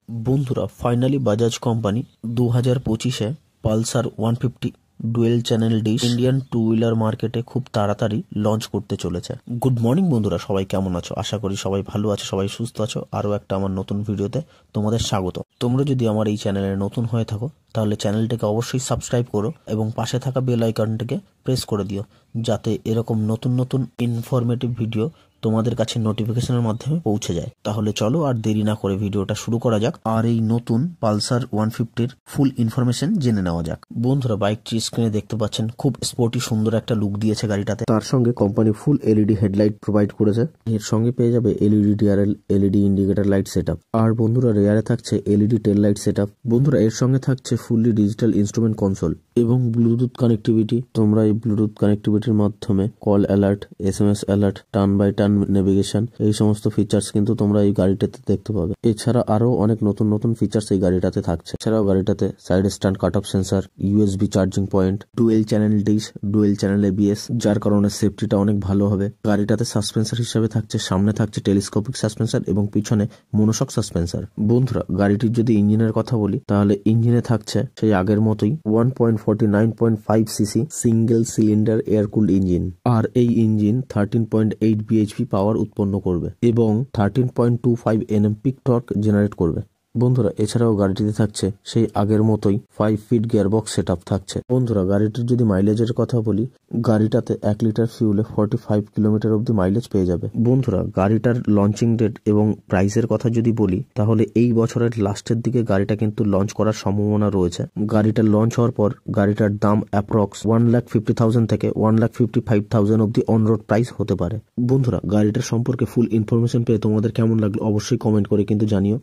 বন্ধুরা, finally Bajaj company 2025-এ Pulsar 150 dual channel disc Indian two wheeler মার্কেটে খুব তাড়াতাড়ি লঞ্চ করতে চলেছে। গুড মর্নিং বন্ধুরা, সবাই কেমন আছো? আশা করি সবাই ভালো আছো, সবাই সুস্থ আছো। আরও একটা আমার নতুন ভিডিওতে তোমাদের স্বাগত। তোমরা যদি আমার এই চ্যানেলে নতুন হয়ে থাকো তাহলে চ্যানেলটিকে অবশ্যই সাবস্ক্রাইব করো এবং পাশে থাকা বেল আইকনটিকে প্রেস করে দিও, যাতে এরকম নতুন নতুন ইনফরমেটিভ ভিডিও তোমাদের কাছে নোটিফিকেশনের মাধ্যমে পৌঁছে যায়। তাহলে চলো আর দেরি না করে ভিডিওটা শুরু করা যাক, আর এই নতুন পালসার 150-র ফুল ইনফরমেশন জেনে নেওয়া যাক। বন্ধুরা, বাইকটি স্ক্রিনে দেখতে পাচ্ছেন, খুব স্পোর্টি সুন্দর একটা লুক দিয়েছে গাড়িটাতে। তার সঙ্গে company full LED headlight provide করেছে। এর সঙ্গে পেয়ে যাবে LED DRL, LED indicator light setup. আর বন্ধুরা, রেয়ারে থাকছে এলইডি টেল লাইট সেটআপ। বন্ধুরা, এর সঙ্গে থাকছে ফুললি ডিজিটাল ইনস্ট্রুমেন্ট কনসোল এবং ব্লুটুথ কানেক্টিভিটি। তোমরা এই ব্লুটুথ কানেক্টিভিটির মাধ্যমে call alert, SMS alert, turn by turn navigation, এই সমস্ত ফিচার্স কিন্তু তোমরা এই গাড়িটাতে দেখতে পাবে। এছাড়া আরো অনেক নতুন নতুন ফিচার্স এই গাড়িটাতে থাকছে। এছাড়াও গাড়িটাতে side stand cut off sensor, USB charging point, dual channel disc, dual channel ABS, যার কারণে সেফটিটা অনেক ভালো হবে। গাড়িটাতে সাসপেন্সার হিসেবে থাকছে, সামনে থাকছে টেলিস্কোপিক সাসপেন্সার এবং পিছনে মনোশক সাসপেন্সার। বন্ধুরা, গাড়িটির যদি ইঞ্জিনের কথা বলি তাহলে ইঞ্জিনে থাকছে সেই আগের মতোই 1.49.5 CC single cylinder air cooled engine. আর এই ইঞ্জিন 13.8 বিএইচপি পাওয়ার উৎপন্ন করবে এবং 13.25 এনএম পিক টর্ক জেনারেট করবে। বন্ধুরা, এছাড়াও গাড়িটিতে থাকছে সেই আগের মতোই 5 ফিট গিয়ারবক্স সেটআপ থাকছে। বন্ধুরা, গাড়িটির যদি মাইলেজের কথা বলি, গাড়িটাতে 1 লিটার ফিউলে 45 কিলোমিটার অব্দি মাইলেজ পেয়ে যাবে। বন্ধুরা, গাড়িটার লঞ্চিং ডেট এবং প্রাইসের কথা যদি বলি তাহলে এই বছরের লাস্টের দিকে গাড়িটা কিন্তু লঞ্চ করার সম্ভাবনা রয়েছে। গাড়িটা লঞ্চ হওয়ার পর গাড়িটার দাম অ্যাপ্রক্স 1,50,000 থেকে 1,55,000 অব্দি অন রোড প্রাইস হতে পারে। বন্ধুরা, গাড়িটার সম্পর্কে ফুল ইনফরমেশন পেয়ে তোমাদের কেমন লাগলো অবশ্যই কমেন্ট করে কিন্তু জানিও।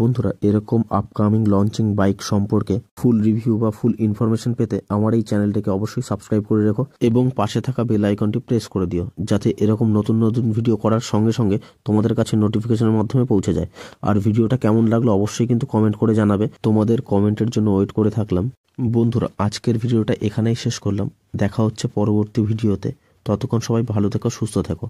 বন্ধুরা, এরকম আপকামিং লঞ্চিং বাইক সম্পর্কে ফুল রিভিউ বা ফুল ইনফরমেশন পেতে আমার এই চ্যানেলটিকে অবশ্যই সাবস্ক্রাইব করে রেখো এবং পাশে থাকা বেল আইকনটি প্রেস করে দিও, যাতে এরকম নতুন নতুন ভিডিও করার সঙ্গে সঙ্গে তোমাদের কাছে নোটিফিকেশনের মাধ্যমে পৌঁছে যায়। আর ভিডিওটা কেমন লাগলো অবশ্যই কিন্তু কমেন্ট করে জানাবে। তোমাদের কমেন্টের জন্য ওয়েট করে থাকলাম। বন্ধুরা, আজকের ভিডিওটা এখানেই শেষ করলাম। দেখা হচ্ছে পরবর্তী ভিডিওতে। ততক্ষণ সবাই ভালো থেকো, সুস্থ থেকো।